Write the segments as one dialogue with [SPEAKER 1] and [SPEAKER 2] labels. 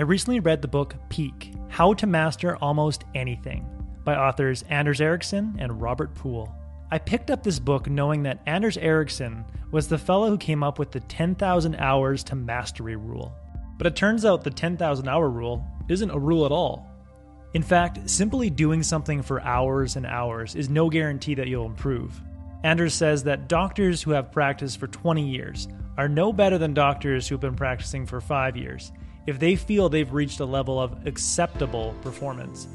[SPEAKER 1] I recently read the book Peak: How to Master Almost Anything by authors Anders Ericsson and Robert Poole. I picked up this book knowing that Anders Ericsson was the fellow who came up with the 10,000 hours to mastery rule. But it turns out the 10,000 hour rule isn't a rule at all. In fact, simply doing something for hours and hours is no guarantee that you'll improve. Anders says that doctors who have practiced for 20 years are no better than doctors who've been practicing for 5 years if they feel they've reached a level of acceptable performance.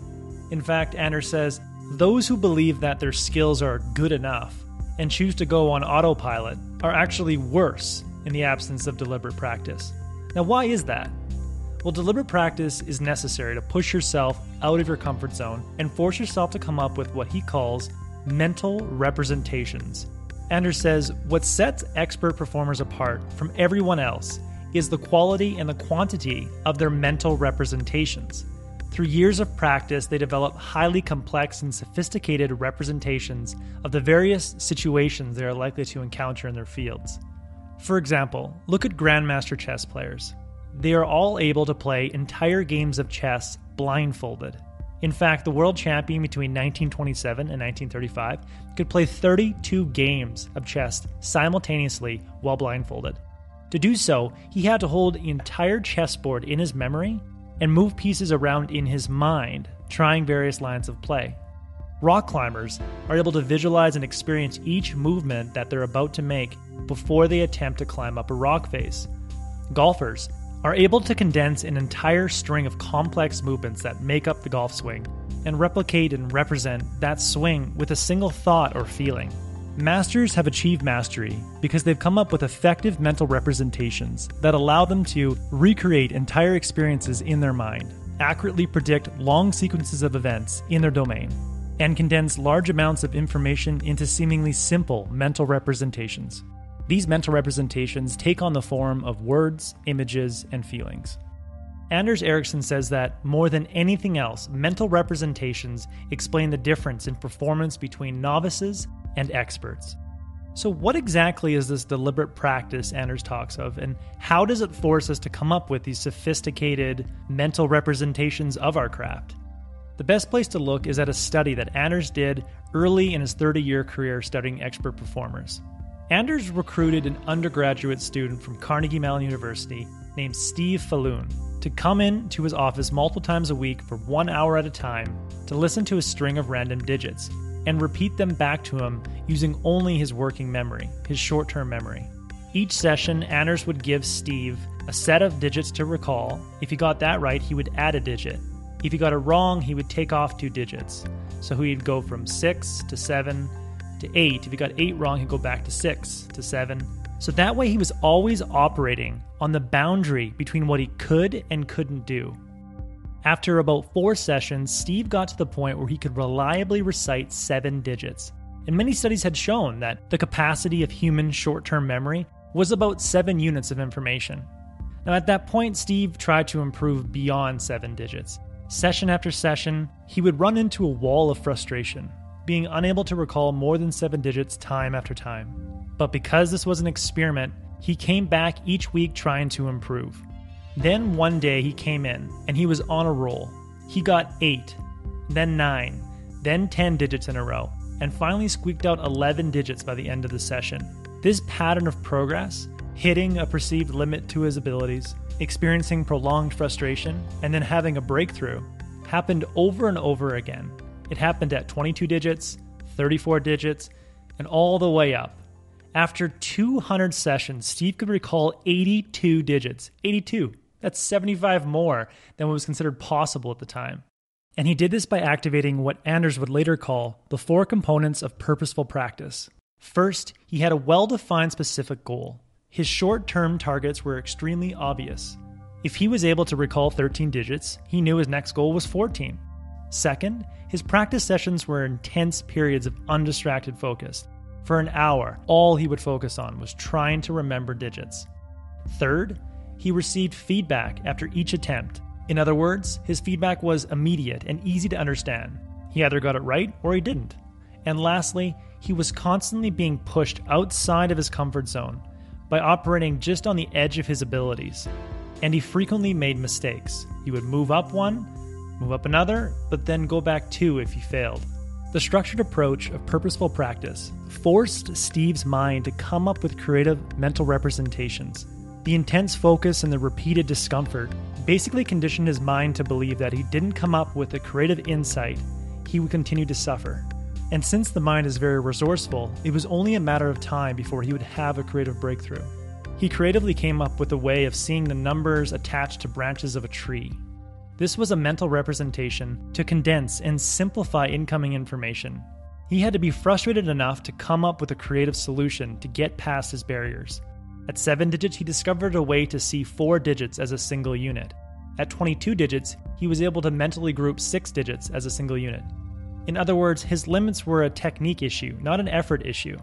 [SPEAKER 1] In fact, Anders says, those who believe that their skills are good enough and choose to go on autopilot are actually worse in the absence of deliberate practice. Now, why is that? Well, deliberate practice is necessary to push yourself out of your comfort zone and force yourself to come up with what he calls mental representations. Anders says, what sets expert performers apart from everyone else is the quality and the quantity of their mental representations. Through years of practice, they develop highly complex and sophisticated representations of the various situations they are likely to encounter in their fields. For example, look at grandmaster chess players. They are all able to play entire games of chess blindfolded. In fact, the world champion between 1927 and 1935 could play 32 games of chess simultaneously while blindfolded. To do so, he had to hold the entire chessboard in his memory and move pieces around in his mind, trying various lines of play. Rock climbers are able to visualize and experience each movement that they're about to make before they attempt to climb up a rock face. Golfers are able to condense an entire string of complex movements that make up the golf swing and replicate and represent that swing with a single thought or feeling. Masters have achieved mastery because they've come up with effective mental representations that allow them to recreate entire experiences in their mind, accurately predict long sequences of events in their domain, and condense large amounts of information into seemingly simple mental representations. These mental representations take on the form of words, images, and feelings. Anders Ericsson says that, more than anything else, mental representations explain the difference in performance between novices and experts. So what exactly is this deliberate practice Anders talks of, and how does it force us to come up with these sophisticated mental representations of our craft? The best place to look is at a study that Anders did early in his 30-year career studying expert performers. Anders recruited an undergraduate student from Carnegie Mellon University named Steve Falloon to come in to his office multiple times a week for 1 hour at a time to listen to a string of random digits and repeat them back to him using only his working memory, his short-term memory. Each session, Anders would give Steve a set of digits to recall. If he got that right, he would add a digit. If he got it wrong, he would take off 2 digits. So he'd go from 6 to 7 to 8. If he got 8 wrong, he'd go back to 6 to 7. So that way he was always operating on the boundary between what he could and couldn't do. After about 4 sessions, Steve got to the point where he could reliably recite 7 digits. And many studies had shown that the capacity of human short-term memory was about 7 units of information. Now at that point, Steve tried to improve beyond 7 digits. Session after session, he would run into a wall of frustration, being unable to recall more than 7 digits time after time. But because this was an experiment, he came back each week trying to improve. Then one day he came in, and he was on a roll. He got 8, then 9, then 10 digits in a row, and finally squeaked out 11 digits by the end of the session. This pattern of progress, hitting a perceived limit to his abilities, experiencing prolonged frustration, and then having a breakthrough, happened over and over again. It happened at 22 digits, 34 digits, and all the way up. After 200 sessions, Steve could recall 82 digits. 82. That's 75 more than what was considered possible at the time. And he did this by activating what Anders would later call the 4 components of purposeful practice. First, he had a well-defined specific goal. His short-term targets were extremely obvious. If he was able to recall 13 digits, he knew his next goal was 14. Second, his practice sessions were intense periods of undistracted focus. For an hour, all he would focus on was trying to remember digits. Third, he received feedback after each attempt. In other words, his feedback was immediate and easy to understand. He either got it right or he didn't. And lastly, he was constantly being pushed outside of his comfort zone by operating just on the edge of his abilities. and he frequently made mistakes. He would move up one, move up another, but then go back two if he failed. The structured approach of purposeful practice forced Steve's mind to come up with creative mental representations. The intense focus and the repeated discomfort basically conditioned his mind to believe that he didn't come up with a creative insight, he would continue to suffer. And since the mind is very resourceful, it was only a matter of time before he would have a creative breakthrough. He creatively came up with a way of seeing the numbers attached to branches of a tree. This was a mental representation to condense and simplify incoming information. He had to be frustrated enough to come up with a creative solution to get past his barriers. At 7 digits, he discovered a way to see 4 digits as a single unit. At 22 digits, he was able to mentally group 6 digits as a single unit. In other words, his limits were a technique issue, not an effort issue.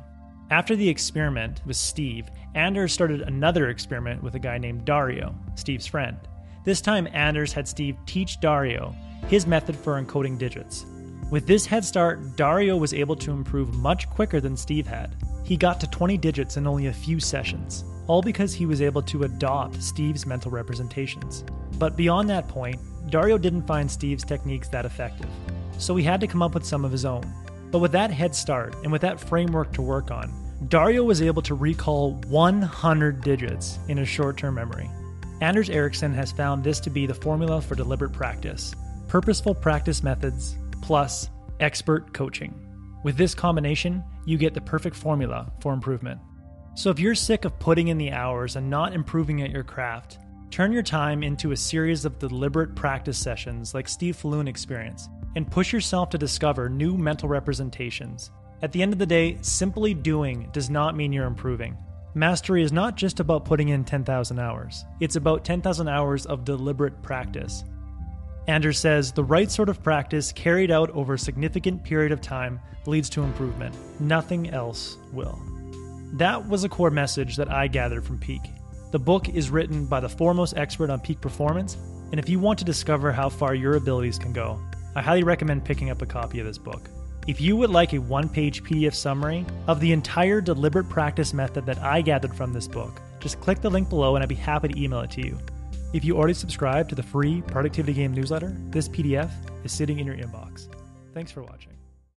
[SPEAKER 1] After the experiment with Steve, Anders started another experiment with a guy named Dario, Steve's friend. This time, Anders had Steve teach Dario his method for encoding digits. With this head start, Dario was able to improve much quicker than Steve had. He got to 20 digits in only a few sessions, all because he was able to adopt Steve's mental representations. But beyond that point, Dario didn't find Steve's techniques that effective, so he had to come up with some of his own. But with that head start and with that framework to work on, Dario was able to recall 100 digits in his short-term memory. Anders Ericsson has found this to be the formula for deliberate practice: purposeful practice methods plus expert coaching. With this combination, you get the perfect formula for improvement. So if you're sick of putting in the hours and not improving at your craft, turn your time into a series of deliberate practice sessions like Steve Falloon experienced, and push yourself to discover new mental representations. At the end of the day, simply doing does not mean you're improving. Mastery is not just about putting in 10,000 hours. It's about 10,000 hours of deliberate practice. Anders says the right sort of practice carried out over a significant period of time leads to improvement. Nothing else will. That was a core message that I gathered from Peak. The book is written by the foremost expert on peak performance, and if you want to discover how far your abilities can go, I highly recommend picking up a copy of this book. If you would like a one-page PDF summary of the entire deliberate practice method that I gathered from this book, just click the link below and I'd be happy to email it to you. If you already subscribe to the free Productivity Game newsletter, this PDF is sitting in your inbox. Thanks for watching.